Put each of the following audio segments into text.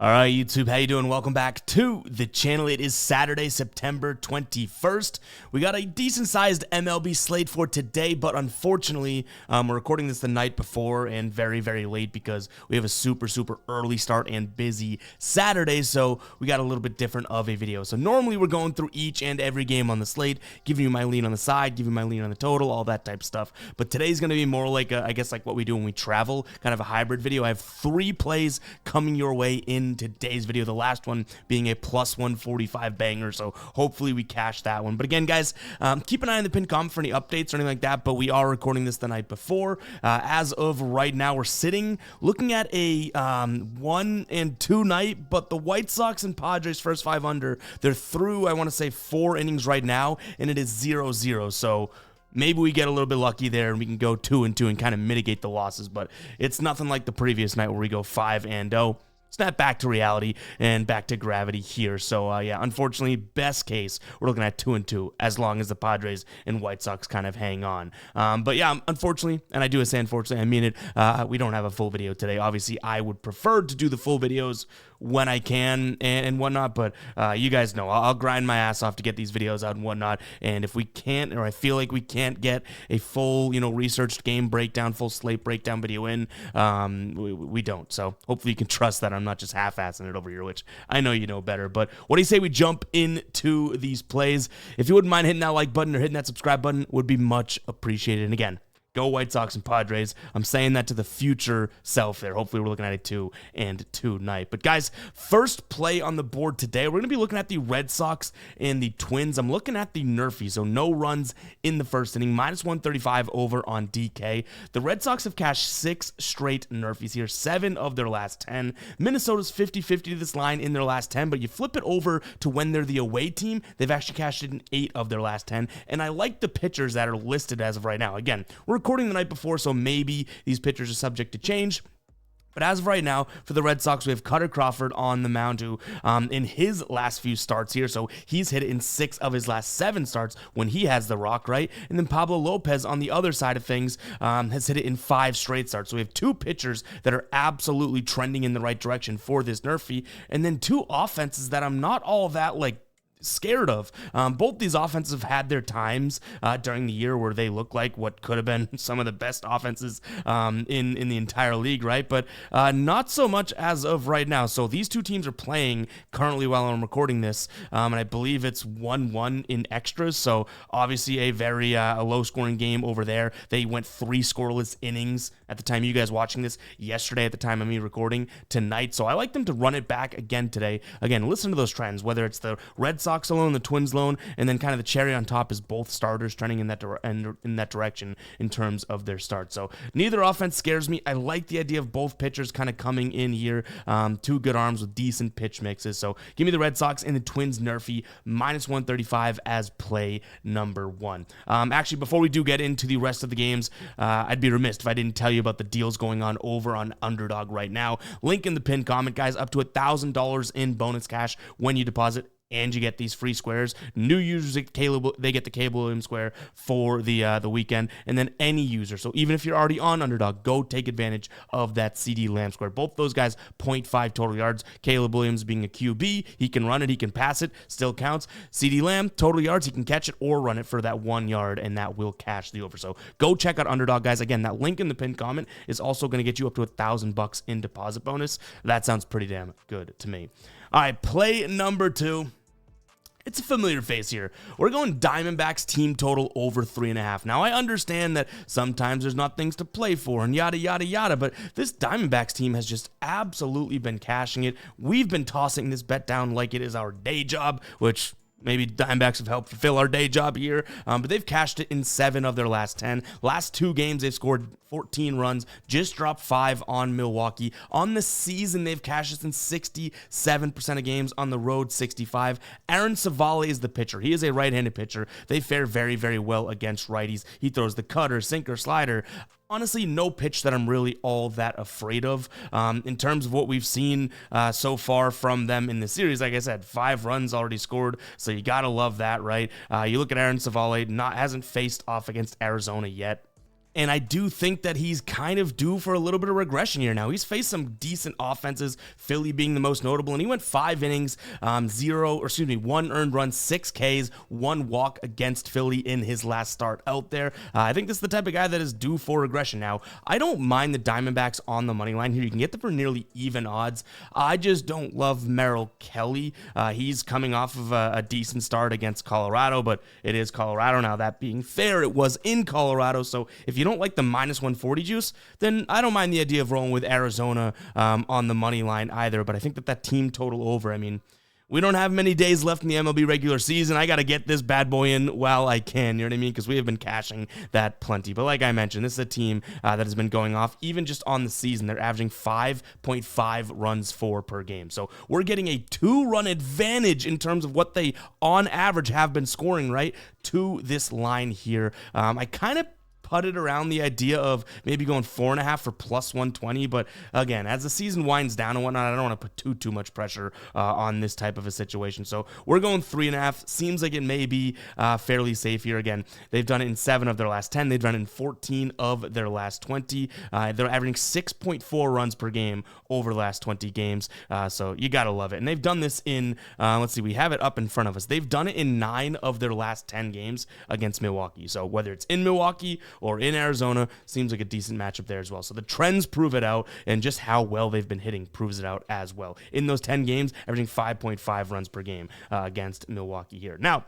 All right, YouTube, how you doing? Welcome back to the channel. It is Saturday, September 21st. We got a decent-sized MLB slate for today, but unfortunately, we're recording this the night before and very, very late because we have a super early start and busy Saturday, so we got a little bit different of a video. So normally we're going through each and every game on the slate, giving you my lean on the side, giving you my lean on the total, all that type of stuff. But today's going to be more like, I guess, like what we do when we travel, kind of a hybrid video. I have 3 plays coming your way in today's video, the last one being a plus 145 banger, so hopefully we cash that one. But again, guys, keep an eye on the pinned comment for any updates or anything like that, but we are recording this the night before. As of right now, we're looking at a 1-2 night, but the White Sox and Padres first 5 under, they're through, I want to say, 4 innings right now, and it is 0-0, so maybe we get a little bit lucky there and we can go 2-2 and kind of mitigate the losses, but it's nothing like the previous night where we go 5-0. Snap back to reality and back to gravity here. So, yeah, unfortunately, best case, we're looking at 2-2 as long as the Padres and White Sox kind of hang on. But, yeah, unfortunately, and I do say unfortunately, I mean it, we don't have a full video today. Obviously, I would prefer to do the full videos when I can and whatnot, but you guys know I'll grind my ass off to get these videos out and whatnot, and if we can't, or I feel like we can't get a full, researched game breakdown, full slate breakdown video in, we don't. So hopefully you can trust that I'm not just half-assing it over here, which I know you know better. But what do you say we jump into these plays? If you wouldn't mind hitting that like button or hitting that subscribe button, would be much appreciated. And again, go White Sox and Padres. I'm saying that to the future self there. Hopefully we're looking at a 2-2 night. But guys, first play on the board today, we're going to be looking at the Red Sox and the Twins. I'm looking at the Nerfy, so no runs in the first inning, minus 135 over on DK. The Red Sox have cashed 6 straight Nerfies here, 7 of their last 10. Minnesota's 50-50 to this line in their last 10, but you flip it over to when they're the away team, they've actually cashed it in 8 of their last 10, and I like the pitchers that are listed as of right now. Again, we're recording the night before, so maybe these pitchers are subject to change. But as of right now, for the Red Sox, we have Cutter Crawford on the mound, who in his last few starts here, so he's hit it in 6 of his last 7 starts when he has the rock, right? And then Pablo Lopez on the other side of things has hit it in 5 straight starts. So we have 2 pitchers that are absolutely trending in the right direction for this Nerfy, and then 2 offenses that I'm not all that, scared of. Both these offenses have had their times during the year where they look like what could have been some of the best offenses in the entire league, right? But not so much as of right now. So these 2 teams are playing currently while I'm recording this, and I believe it's 1-1 in extras. So obviously a very a low-scoring game over there. They went 3 scoreless innings at the time you guys watching this yesterday, at the time of me recording tonight. So I like them to run it back again today. Again, listen to those trends, whether it's the Red Sox alone, the Twins alone, and then kind of the cherry on top is both starters trending in that direction in terms of their start. So neither offense scares me. I like the idea of both pitchers kind of coming in here. 2 good arms with decent pitch mixes. So give me the Red Sox and the Twins Nerfy minus 135 as play number 1. Actually, before we do get into the rest of the games, I'd be remiss if I didn't tell you about the deals going on over on Underdog right now. Link in the pinned comment, guys. Up to $1,000 in bonus cash when you deposit, and you get these free squares. New users get they get the Caleb Williams square for the weekend, and then any user. So even if you're already on Underdog, go take advantage of that CD Lamb square. Both those guys, 0.5 total yards. Caleb Williams being a QB, he can run it, he can pass it, still counts. CD Lamb, total yards, he can catch it or run it for that 1 yard, and that will cash the over. So go check out Underdog, guys. Again, that link in the pinned comment is also going to get you up to $1,000 in deposit bonus. That sounds pretty damn good to me. All right, play number 2. It's a familiar face here. We're going Diamondbacks team total over 3.5. Now, I understand that sometimes there's not things to play for and yada, yada, yada, but this Diamondbacks team has just absolutely been cashing it. We've been tossing this bet down like it is our day job, which maybe Diamondbacks have helped fulfill our day job here, but they've cashed it in 7 of their last 10. Last 2 games, they've scored 14 runs, just dropped 5 on Milwaukee. On the season, they've cashed it in 67% of games, on the road 65. Aaron Savale is the pitcher. He is a right-handed pitcher. They fare very, very well against righties. He throws the cutter, sinker, slider. Honestly, no pitch that I'm really all that afraid of. In terms of what we've seen so far from them in the series, like I said, 5 runs already scored, so you gotta love that, right? You look at Aaron Savale, hasn't faced off against Arizona yet. And I do think that he's kind of due for a little bit of regression here now. He's faced some decent offenses, Philly being the most notable, and he went 5 innings, 1 earned run, 6 Ks, 1 walk against Philly in his last start out there. I think this is the type of guy that is due for regression now. I don't mind the Diamondbacks on the money line here. You can get them for nearly even odds. I just don't love Merrill Kelly. He's coming off of a decent start against Colorado, but it is Colorado now. That being fair, it was in Colorado, so if you don't like the minus 140 juice, then I don't mind the idea of rolling with Arizona on the money line either. But I think that team total over, I mean, we don't have many days left in the MLB regular season. I got to get this bad boy in while I can, you know what I mean? Because we have been cashing that plenty. But like I mentioned, this is a team that has been going off, even just on the season. They're averaging 5.5 runs for per game. So we're getting a 2-run advantage in terms of what they, on average, have been scoring, right, to this line here. I kind of putted around the idea of maybe going 4.5 for plus 120, but again, as the season winds down and whatnot, I don't want to put too much pressure on this type of a situation. So we're going 3.5. Seems like it may be fairly safe here. Again, they've done it in 7 of their last 10. They've done it in 14 of their last 20. They're averaging 6.4 runs per game over the last 20 games. So you gotta love it. And they've done this in, let's see, we have it up in front of us. They've done it in 9 of their last 10 games against Milwaukee. So whether it's in Milwaukee or in Arizona, seems like a decent matchup there as well. So the trends prove it out, and just how well they've been hitting proves it out as well. In those 10 games, averaging 5.5 runs per game against Milwaukee here. Now,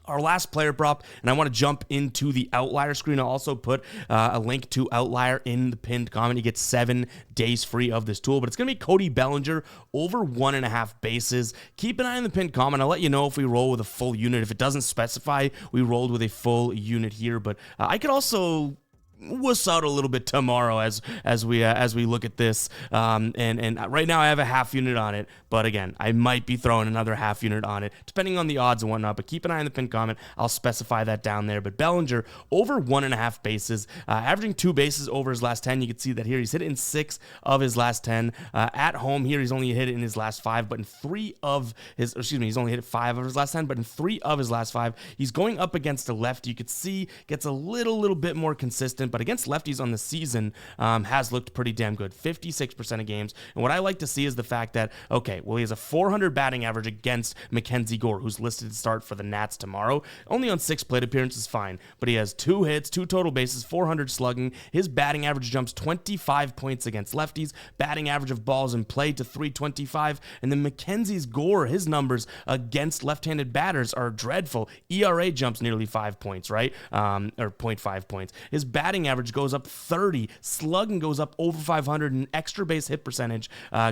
our last player prop, and I want to jump into the Outlier screen. I'll also put a link to Outlier in the pinned comment. You get 7 days free of this tool, but it's going to be Cody Bellinger over 1.5 bases. Keep an eye on the pinned comment. I'll let you know if we roll with a full unit. If it doesn't specify, we rolled with a full unit here, but I could also wuss out a little bit tomorrow as we look at this, and right now I have a half unit on it, but again, I might be throwing another half unit on it depending on the odds and whatnot. But keep an eye on the pinned comment. I'll specify that down there. But Bellinger over 1.5 bases, averaging 2 bases over his last 10. You can see that here he's hit it in 6 of his last 10. At home here, he's only hit it in his last 5, but in 3 of his, he's only hit it 5 of his last 10, but in 3 of his last 5, he's going up against a lefty. You could see gets a little bit more consistent, but against lefties on the season has looked pretty damn good, 56% of games. And what I like to see is the fact that, okay, well, he has a 400 batting average against Mackenzie Gore, who's listed to start for the Nats tomorrow. Only on 6 plate appearances, fine, but he has 2 hits, 2 total bases, 400 slugging. His batting average jumps 25 points against lefties, batting average of balls in play to 325, and then Mackenzie's Gore, his numbers against left-handed batters are dreadful. ERA jumps nearly 5 points, right? Or 0.5 points. His batting average goes up 30, slugging goes up over 500, and extra base hit percentage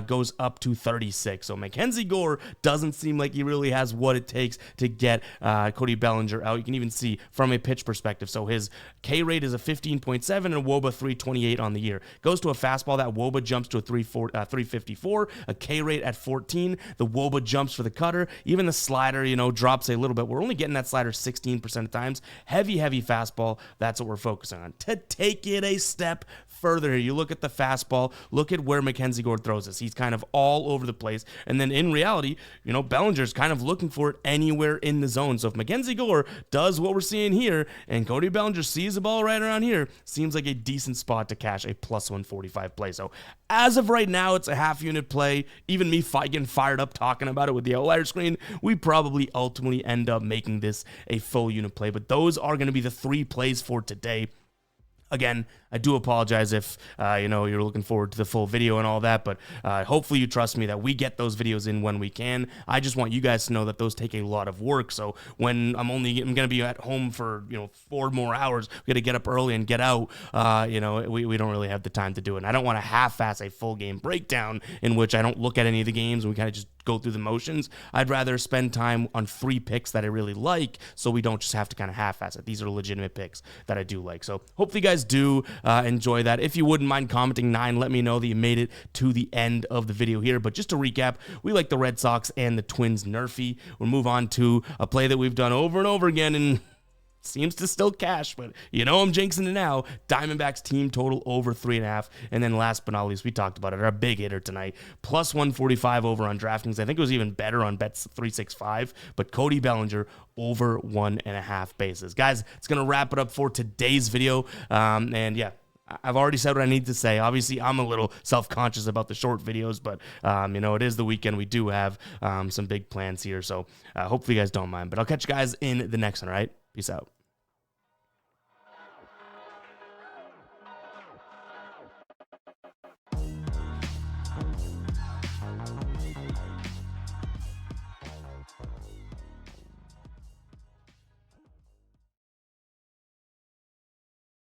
goes up to 36. So Mackenzie Gore doesn't seem like he really has what it takes to get Cody Bellinger out. You can even see from a pitch perspective. So his K rate is a 15.7 and a WOBA 328 on the year. Goes to a fastball, that WOBA jumps to a 354, a K rate at 14. The WOBA jumps for the cutter. Even the slider, drops a little bit. We're only getting that slider 16% of times. Heavy fastball. That's what we're focusing on. To take it a step further here, you look at the fastball, look at where Mackenzie Gore throws us. He's kind of all over the place. And then in reality, Bellinger's kind of looking for it anywhere in the zone. So if Mackenzie Gore does what we're seeing here and Cody Bellinger sees the ball right around here, seems like a decent spot to cash a plus 145 play. So as of right now, it's a half unit play. Even me getting fired up talking about it with the Outlier screen, we probably ultimately end up making this a full unit play. But those are going to be the 3 plays for today. Again, I do apologize if, you're looking forward to the full video and all that, but hopefully you trust me that we get those videos in when we can. I just want you guys to know that those take a lot of work. So when I'm going to be at home for, 4 more hours, we got to get up early and get out, we don't really have the time to do it. And I don't want to half-ass a full game breakdown in which I don't look at any of the games and we kind of just go through the motions. I'd rather spend time on 3 picks that I really like so we don't just have to kind of half-ass it. These are legitimate picks that I do like. So hopefully you guys do enjoy that. If you wouldn't mind commenting 9, let me know that you made it to the end of the video here. But just to recap, we like the Red Sox and the Twins nerfy. We'll move on to a play that we've done over and over again, and seems to still cash, but you know I'm jinxing it now. Diamondbacks team total over 3.5. And then last but not least, we talked about it, our big hitter tonight, plus 145 over on DraftKings. I think it was even better on Bets 365, but Cody Bellinger over 1.5 bases. Guys, it's going to wrap it up for today's video. And yeah, I've already said what I need to say. Obviously, I'm a little self-conscious about the short videos, but, you know, it is the weekend. We do have some big plans here, so hopefully you guys don't mind. But I'll catch you guys in the next one, all right? Peace out.